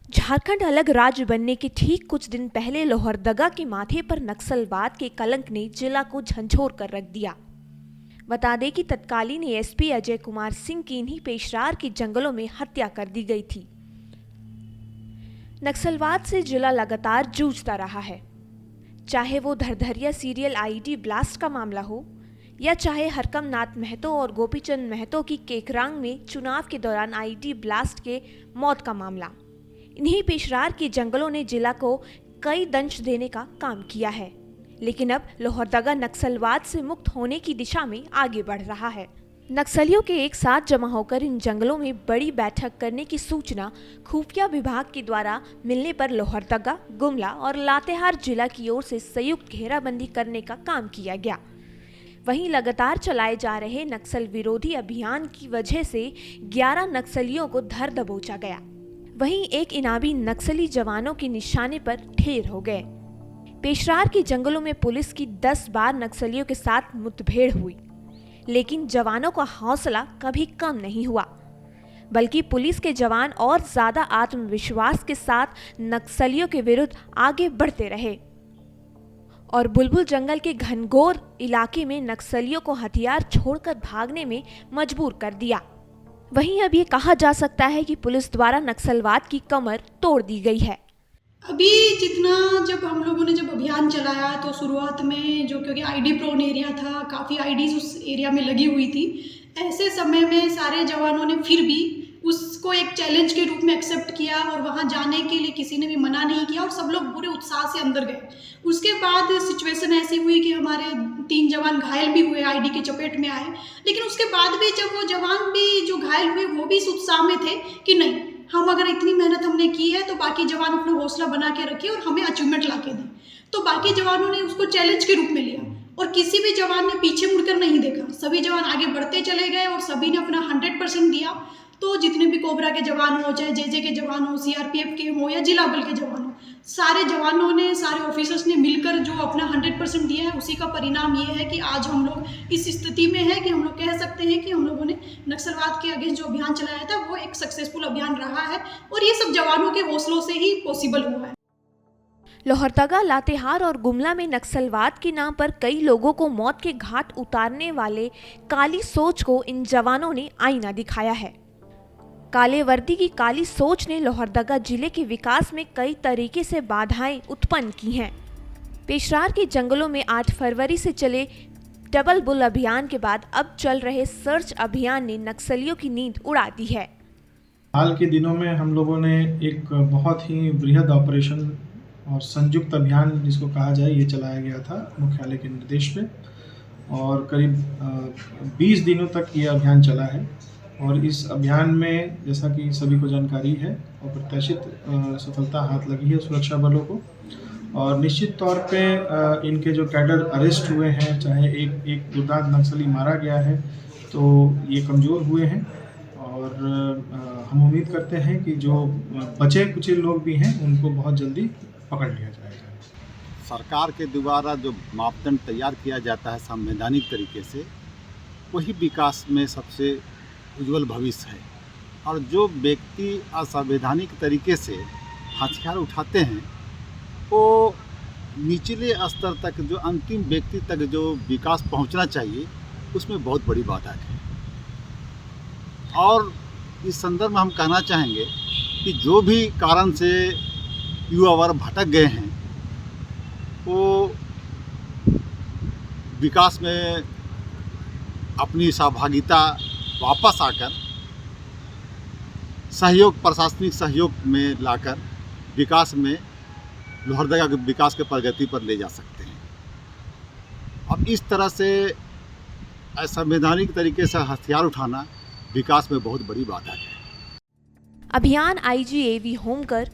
झारखंड अलग राज्य बनने के ठीक कुछ दिन पहले लोहरदगा के माथे पर नक्सलवाद के कलंक ने जिला को झंझोर कर रख दिया। बता दें कि तत्कालीन एसपी अजय कुमार सिंह की इन्हीं पेशरार के जंगलों में हत्या कर दी गई थी। नक्सलवाद से जिला लगातार जूझता रहा है, चाहे वो धरधरिया सीरियल आईडी ब्लास्ट का मामला हो या चाहे हरकम नाथ महतो और गोपीचंद महतो की केकरांग में चुनाव के दौरान आईडी ब्लास्ट के मौत का मामला। इन्हीं पेशरार के जंगलों ने जिला को कई दंश देने का काम किया है, लेकिन अब लोहरदगा नक्सलवाद से मुक्त होने की दिशा में आगे बढ़ रहा है। नक्सलियों के एक साथ जमा होकर इन जंगलों में बड़ी बैठक करने की सूचना खुफिया विभाग के द्वारा मिलने पर लोहरदगा, गुमला और लातेहार जिला की ओर से संयुक्त घेराबंदी करने का काम किया गया। वहीं लगातार चलाए जा रहे नक्सल विरोधी अभियान की वजह से 11 नक्सलियों को धर दबोचा गया। वहीं एक इनामी नक्सली जवानों के निशाने पर ढेर हो गए। पेशरार के जंगलों में पुलिस की 10 बार नक्सलियों के साथ मुठभेड़ हुई, लेकिन जवानों का हौसला कभी कम नहीं हुआ, बल्कि पुलिस के जवान और ज्यादा आत्मविश्वास के साथ नक्सलियों के विरुद्ध आगे बढ़ते रहे और बुलबुल जंगल के घनघोर इलाके में नक्सलियों को हथियार छोड़कर भागने में मजबूर कर दिया। वहीं अब ये कहा जा सकता है कि पुलिस द्वारा नक्सलवाद की कमर तोड़ दी गई है। अभी जितना जब हम लोगों ने अभियान चलाया तो शुरुआत में जो क्योंकि आईडी प्रोन एरिया था, काफ़ी आईडीज उस एरिया में लगी हुई थी। ऐसे समय में सारे जवानों ने फिर भी उसको एक चैलेंज के रूप में एक्सेप्ट किया और वहां जाने के लिए किसी ने भी मना नहीं किया और सब लोग पूरे उत्साह से अंदर गए। उसके बाद सिचुएशन ऐसी हुई कि हमारे 3 जवान घायल भी हुए, आईडी के चपेट में आए, लेकिन उसके बाद भी जब वो जवान भी जो घायल हुए वो भी इस उत्साह में थे कि नहीं, हम अगर इतनी मेहनत हमने की है तो बाकी जवान अपना हौसला बना के रखे और हमें अचीवमेंट ला के दें। तो बाकी जवानों ने उसको चैलेंज के रूप में लिया और किसी भी जवान ने पीछे मुड़कर नहीं देखा। सभी जवान आगे बढ़ते चले गए और सभी ने अपना 100% दिया। तो जितने भी कोबरा के जवान हो, चाहे जेजे के जवान हो, सीआरपीएफ के हो या जिला बल के जवान हो, सारे जवानों ने, सारे ऑफिसर्स ने मिलकर जो अपना 100% दिया है, उसी का परिणाम ये है कि आज हम लोग इस स्थिति में है कि हम लोग कह सकते हैं कि हम लोगों ने नक्सलवाद के अगेंस्ट जो अभियान चलाया था वो एक सक्सेसफुल अभियान रहा है और ये सब जवानों के हौसलों से ही पॉसिबल हुआ है। लोहरदगा, लातेहार और गुमला में नक्सलवाद के नाम पर कई लोगों को मौत के घाट उतारने वाले काली सोच को इन जवानों ने आईना दिखाया है। काले वर्दी की काली सोच ने लोहरदगा जिले के विकास में कई तरीके से बाधाएं उत्पन्न की हैं। पेशरार के जंगलों में 8 फरवरी से चले डबल बुल अभियान के बाद अब चल रहे सर्च अभियान ने नक्सलियों की नींद उड़ा दी है। हाल के दिनों में हम लोगों ने एक बहुत ही बृहद ऑपरेशन और संयुक्त अभियान जिसको कहा जाए ये चलाया गया था मुख्यालय के निर्देश पे और करीब 20 दिनों तक ये अभियान चला है और इस अभियान में जैसा कि सभी को जानकारी है अप्रत्याशित सफलता हाथ लगी है सुरक्षा बलों को और निश्चित तौर पे इनके जो कैडर अरेस्ट हुए हैं, चाहे एक दुर्दांत नक्सली मारा गया है तो ये कमज़ोर हुए हैं और हम उम्मीद करते हैं कि जो बचे कुछ लोग भी हैं उनको बहुत जल्दी पकड़ लिया जाएगा। सरकार के द्वारा जो मापदंड तैयार किया जाता है संवैधानिक तरीके से, वही विकास में सबसे उज्जवल भविष्य है और जो व्यक्ति असंवैधानिक तरीके से हथियार उठाते हैं वो निचले स्तर तक, जो अंतिम व्यक्ति तक जो विकास पहुंचना चाहिए, उसमें बहुत बड़ी बाधा है। और इस संदर्भ में हम कहना चाहेंगे कि जो भी कारण से युवा वर्ग भटक गए हैं वो विकास में अपनी सहभागिता वापस आकर सहयोग, प्रशासनिक सहयोग में लाकर विकास में लोहरदगा के विकास के प्रगति पर ले जा सकते हैं। अब इस तरह से असंवैधानिक तरीके से हथियार उठाना विकास में बहुत बड़ी बाधा है। अभियान आईजी एवी होमकर,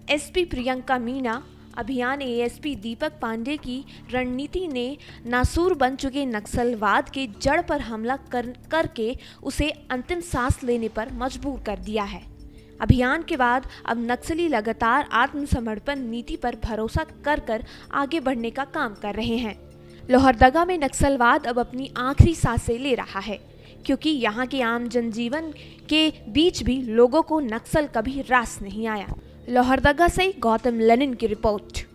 एसपी प्रियंका मीना, अभियान एएसपी दीपक पांडे की रणनीति ने नासूर बन चुके नक्सलवाद के जड़ पर हमला करके उसे अंतिम सांस लेने पर मजबूर कर दिया है। अभियान के बाद अब नक्सली लगातार आत्मसमर्पण नीति पर भरोसा कर आगे बढ़ने का काम कर रहे हैं। लोहरदगा में नक्सलवाद अब अपनी आखिरी सांसें ले रहा है, क्योंकि यहाँ के आम जनजीवन के बीच भी लोगों को नक्सल कभी रास नहीं आया। लोहरदगा से गौतम लेनिन की रिपोर्ट।